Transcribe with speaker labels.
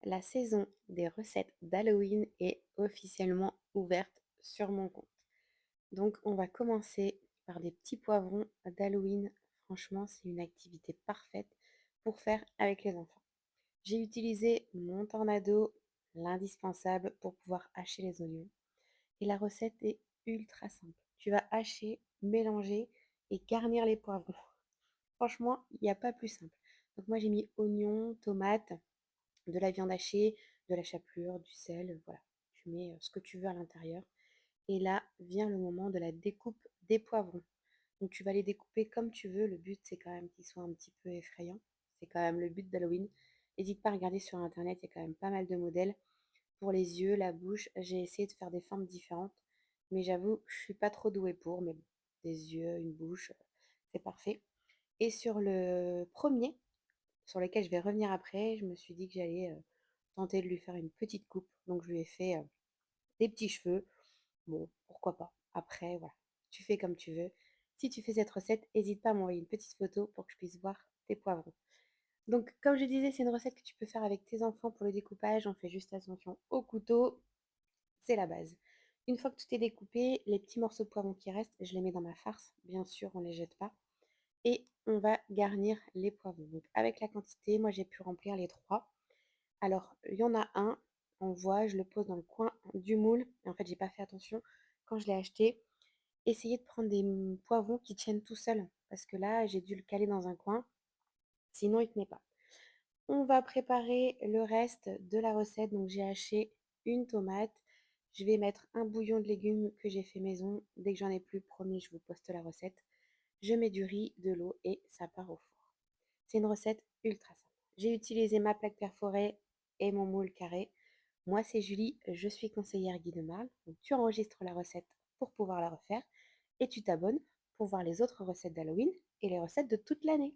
Speaker 1: La saison des recettes d'Halloween est officiellement ouverte sur mon compte. Donc, on va commencer par des petits poivrons d'Halloween. Franchement, c'est une activité parfaite pour faire avec les enfants. J'ai utilisé mon tornado, l'indispensable pour pouvoir hacher les oignons. Et la recette est ultra simple. Tu vas hacher, mélanger et garnir les poivrons. Franchement, il n'y a pas plus simple. Donc moi, j'ai mis oignons, tomates, de la viande hachée, de la chapelure, du sel, voilà. Tu mets ce que tu veux à l'intérieur. Et là vient le moment de la découpe des poivrons. Donc tu vas les découper comme tu veux. Le but, c'est quand même qu'ils soient un petit peu effrayants. C'est quand même le but d'Halloween. N'hésite pas à regarder sur Internet, il y a quand même pas mal de modèles. Pour les yeux, la bouche, j'ai essayé de faire des formes différentes. Mais j'avoue, je suis pas trop douée pour. Mais bon, des yeux, une bouche, c'est parfait. Et sur le premier, sur lequel je vais revenir après, je me suis dit que j'allais tenter de lui faire une petite coupe. Donc je lui ai fait des petits cheveux. Bon, pourquoi pas. Après, voilà, tu fais comme tu veux. Si tu fais cette recette, n'hésite pas à m'envoyer une petite photo pour que je puisse voir tes poivrons. Donc, comme je disais, c'est une recette que tu peux faire avec tes enfants pour le découpage. On fait juste attention au couteau, c'est la base. Une fois que tout est découpé, les petits morceaux de poivrons qui restent, je les mets dans ma farce. Bien sûr, on ne les jette pas. Et on va garnir les poivrons. Donc, avec la quantité, moi j'ai pu remplir les trois. Alors, il y en a un, on voit, je le pose dans le coin du moule. Et en fait, j'ai pas fait attention quand je l'ai acheté. Essayez de prendre des poivrons qui tiennent tout seuls. Parce que là, j'ai dû le caler dans un coin. Sinon, il ne tenait pas. On va préparer le reste de la recette. Donc, j'ai haché une tomate. Je vais mettre un bouillon de légumes que j'ai fait maison. Dès que j'en ai plus, promis, je vous poste la recette. Je mets du riz, de l'eau et ça part au four. C'est une recette ultra simple. J'ai utilisé ma plaque perforée et mon moule carré. Moi, c'est Julie, je suis conseillère Guy de Marle. Donc, tu enregistres la recette pour pouvoir la refaire et tu t'abonnes pour voir les autres recettes d'Halloween et les recettes de toute l'année.